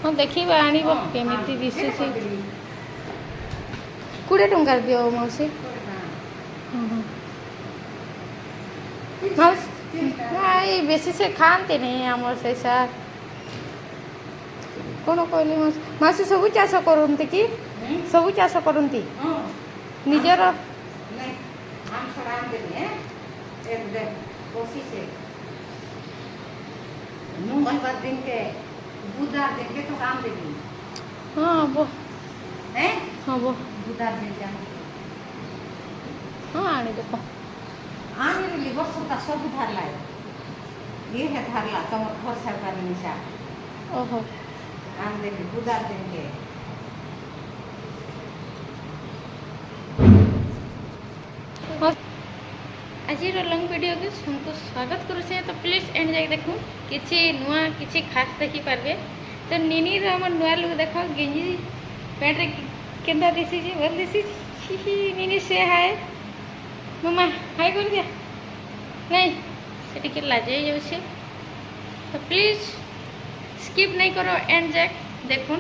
हाँ देखिए आनिब केमिति दिशुची 20 टंका दियो मौसी मौसी बेसी से खाते नहीं आमर से सार कौन कहली मौसी सब चाष करती कि सब चाष करती निजर मंगलवार दिन के बुधवार दिन के तो काम देगी। हाँ वो हैं हाँ वो बुधवार दिन के हाँ आने देखो आने रे वर्ष का सब धार लाए ये है धार ला तुम घर सरकार निशा ओहो आन दे बुधवार दिन के आज लंग वीडियो के हमको स्वागत करुचे तो प्लीज एंड जाके देखूँ किसी नुआ किसी खास देखी पारे तो निनी आम नुआ लुक देख गेंजी पैंट रे केंदा दिसी भल दिसी निनी से हाय मम्मा हाय कर दिया नहीं से टिके लाजे जाउछे तो प्लीज स्किप नहीं करो एंड जाक देखूँ।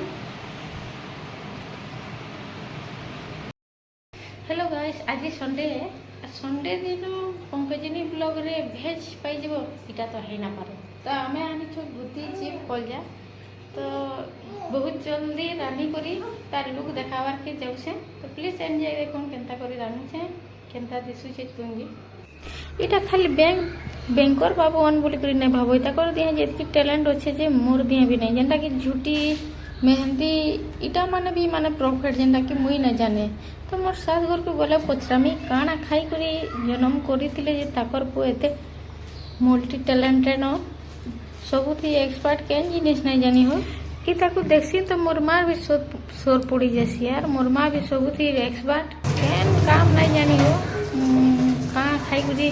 हेलो गाइस आज संडे है संडे दिन पंकजिनी ब्लॉग रे भेज पाई जीवो इटा तो है ना पारे तो आमे आनी छु बुद्धि चिप कलजा तो बहुत जल्दी रानी करी तार लुक देखावार के जाउछे तो प्लीज एंजॉय देखोन केनता करी रानी छे केनता दिसु छे तुंगी इटा खाली बैंकर बाबू अन बोली करी नै भाबो इता कर दिया जेतकी टैलेंट अच्छे जे मोर दिया भी नहीं जेंटा कि झूठी मेहंदी इटा माने भी माने प्रॉफिट जेंटा कि मुई न जाने तो मोर सास घर को गले पचरामी काना खाई करी जन्म करथिले जे ताकर पु एते मल्टी टैलेंटेड न सबुथी एक्सपर्ट केन जिनिस नहीं जानी हो कि ताको देखसी तो मोर मां भी सोर पड़ी जैसी यार मोर मां भी सबुथी एक्सपर्ट केन काम नहीं जानी हो कहाँ खाई करी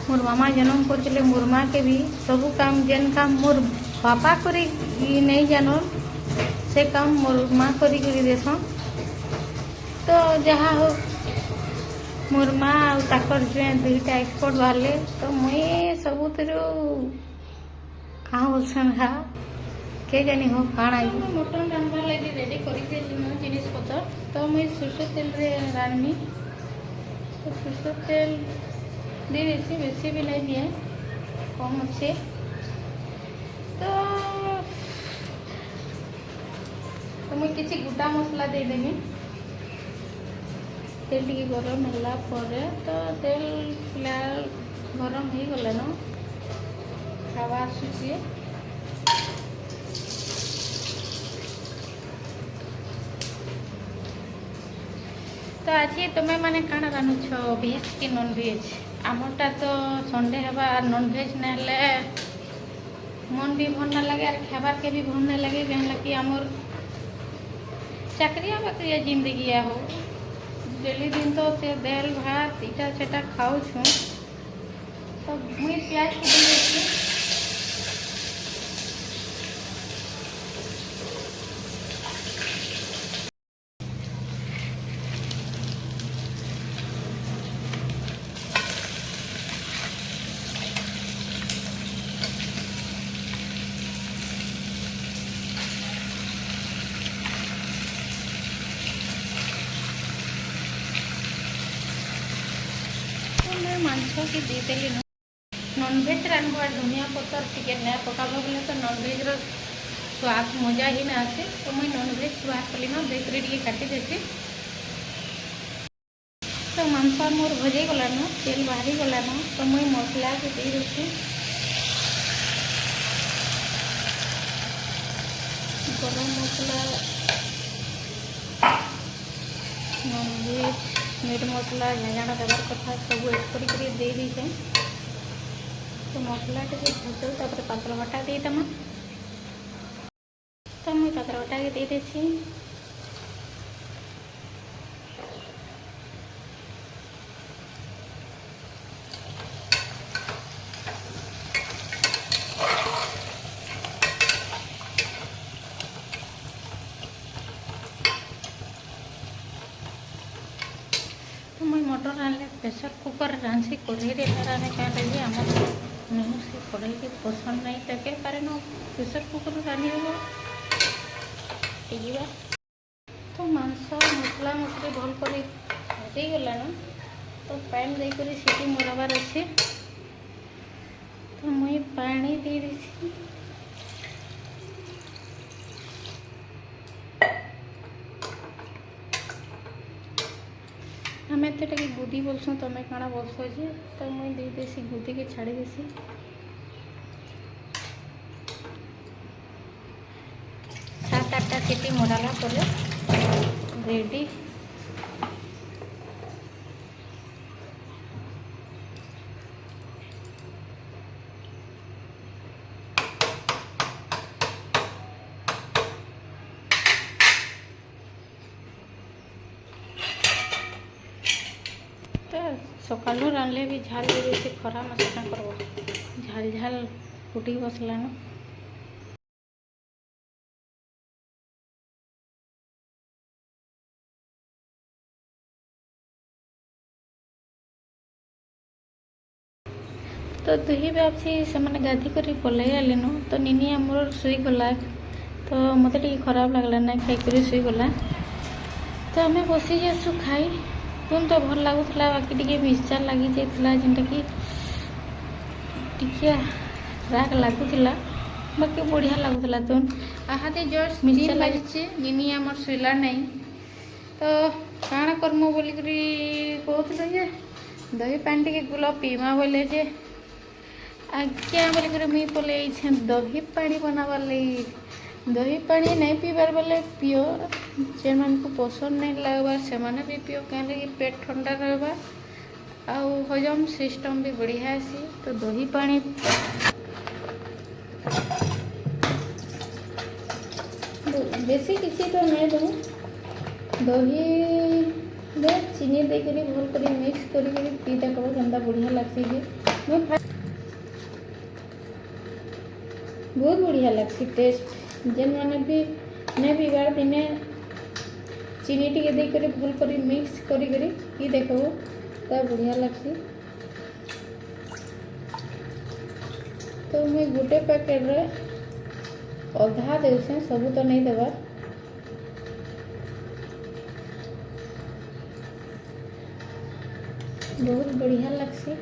मोर मामा जन्म करथिले मोर मां के भी सब काम जेन काम मोर पापा करी नहीं जानो से काम मोर माँ करी देसन तो जहाँ हो मोर माँ और ताकर जो दुईटा एक्सपर्ट बाहर तो मुई सबुत कहाँ बोलसन हा के जानी हो काण आई मटन रांधवार लगी रेडी कर जिनिस पतर तो मुई सरसों तेल रे रांधमी तो सरसों तेल दे देसी बेसी भी नहीं दिए कम अच्छे तो मुझे किसी गुटा मसला दे देमी तेल टी गरम होला परे तो तेल फिलहाल गरम हो गला न खावा आसुची तो आज तुम्हें माने काना रानुछ भेज कि नॉन भेज आमरटा तो संडे हवा नॉन भेज ना मन भी भल ना लगे और खाबार के भी भल ना लगे जहाँ कि आमर चाकरिया बाकरिया जिंदगी हो डेली दिन तो से दाल भात इटा सेटा खाऊ छू तो मुई प्याज के दी मांस की देदेली नॉनभेज रांधवार धनिया पतर टिके ना पकाब बोले तो नॉनभेज स्वाद मजा ही ना आसे तो मुझे नॉनभेज बाहर कली ना बेकरी टे काटी देसी तो मांस मोर भजे गलान तेल बाहरी गलान तो मुझे मसला के दे देसी गरम मसला नॉनभेज मीट मसला जाना देवार कथा सब एड कर दे दीचे तो मसला टे भजल तापर पातल बटा देदेमा तो मुझे पातल बटा के दे देसी तो मुझे मटन रांधले प्रेसर कुकर रांधि कढ़ई रांधे क्या लगे आम नहीं से कढ़ई के पसंद नहीं लगे पारे न प्रेसर कुकर रांधि हम ଫୁଟିଯିବା। ତ ମାଂସ ମସଲା ମସଲି ଭଲ କରି ହେଇଗଲାନ। ତ ପାଣି ଦେଇକରି ସିଟି ମରାବାର ଅଛି। ତ ମୁଇଁ ପାଣି ଦେଇ ଦେଇছি। ଆମେ ତ ଟିକେ ଗୁଦି ବୋଲସୁଁ, ତମେ କାଣା ବୋଲସ ଯେ? ତ ମୁଇଁ ଦେଇ ଦେସି ଗୁଦିକେ ଛାଡ଼ି ଦେସି। 7-8ଟା ସିଟି ମରାला ପରେ ରେଡ଼ି। ତ ସକାଳୁ ରାନ୍ଧଲେ ବି ଝାଲ ବି ବେଶୀ ଖରା ମାସ କାଁ କରବ, ଝାଲ ଝାଲ ଫୁଟି ବସଲାନ। ତ ଦୁହି ବାପସି ସେମାନେ ଗାଧି କରି ପଲେଇ ଆଲେନ। ତ ନିନି ଆମର ଶୋଇଗଲା। ତ ମୋତେ ଟିକେ ଖରାପ ଲାଗଲା ନା, ଖାଇକରି ଶୋଇଗଲା। ତ ଆମେ ବସି ଯାସୁ ଖାଇ। ତୁମ ତ ଭଲ ଲାଗୁଥିଲା, ବାକି ଟିକେ ମିର୍ଚା ଲାଗିଯାଇଥିଲା, ଯେନ୍ଟାକି ଟିକେ ରାଗ ଲାଗୁଥିଲା, ବାକି ବଢ଼ିଆ ଲାଗୁଥିଲା। ତୁମ ଆହାଦେ ଜଷ୍ଟ ମିର୍ଚା ଲାଗିଛି। ନିନି ଆମର ଶୋଇଲା ନାହିଁ। ତ କାଣା କର୍ମୁ ବୋଲିକରି କହୁଥିଲୁ ଯେ ଦହି ପାଣି ଟିକେ ଗୁଲ ପିଇମା ବୋଲେ ଯେ ଆଜ୍ଞା ବୋଲିକରି ମୁଇଁ ପଲେଇଛେ ଦହି ପାଣି ବନାବାର୍ ଲାଗି। ଦହି ପାଣି ନାଇଁ ପିଇବାର୍ ବେଲେ ପିଓ, ଯେମାନଙ୍କୁ ପସନ୍ଦ ନାଇଁ ଲାଗବାର୍ ସେମାନେ ବି ପିଓ, କାଁ ଲାଗି ପେଟ ଥଣ୍ଡା ରହିବା ଆଉ ହଜମ ସିଷ୍ଟମ ବି ବଢ଼ିଆ ହେସି। ତ ଦହି ପାଣି ବେଶୀ କିଛି ତ ନାଇଁ ଦେବୁ, ଦହିରେ ଚିନି ଦେଇକରି ଭଲ କରି ମିକ୍ସ କରିକରି ପିଇ ଦେଖବ, କେନ୍ତା ବଢ଼ିଆ ଲାଗ୍ସି ଯେ। ମୁଇଁ बहुत बढ़िया लगसी टेस्ट। जेन मैंने भी नहीं पिबार दिने चीनी टिके दे करी भल करी मिक्स करी पी देखो, तो बढ़िया लगसी। तो मुझे गोटे पैकेट रे अधा देउसे, सबू तो नहीं देवा। बहुत बढ़िया लगसी,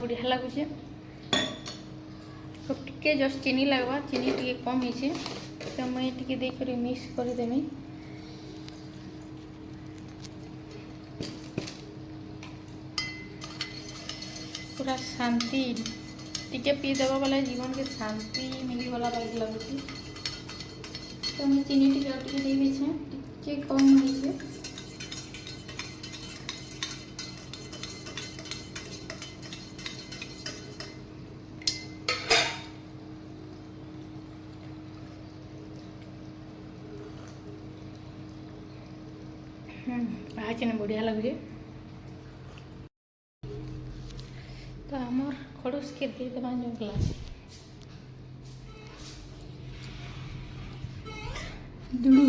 बढ़िया लगुचे। तो टिके जस्ट चीनी लगवा, चीनी टिके कम है, तो मैं टिके देकर मिक्स करदेमी। पूरा शांति टिके पीदेव बोले जीवन के शांति मिलगला लगुच। तो मैं चीनी टिके और टिके दे टिके कम है। आज बढ़िया लगे। तो आमर खड़ूस के दे देवा जो ग्लास दुड़ू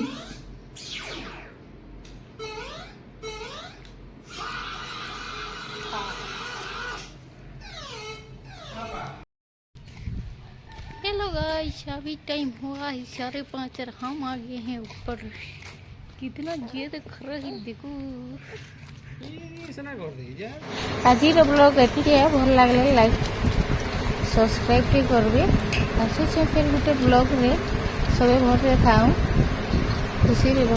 हेलो गाइस, अभी टाइम हुआ है 5:30 और हम आ गए हैं ऊपर। कितना जिद कर रही देखो। आज ब्लॉग एति भल लगे लाइक सब्सक्राइब भी करबे। आसे फिर गोटे ब्लॉग रे सबे भर रे खाऊं खुशी रे।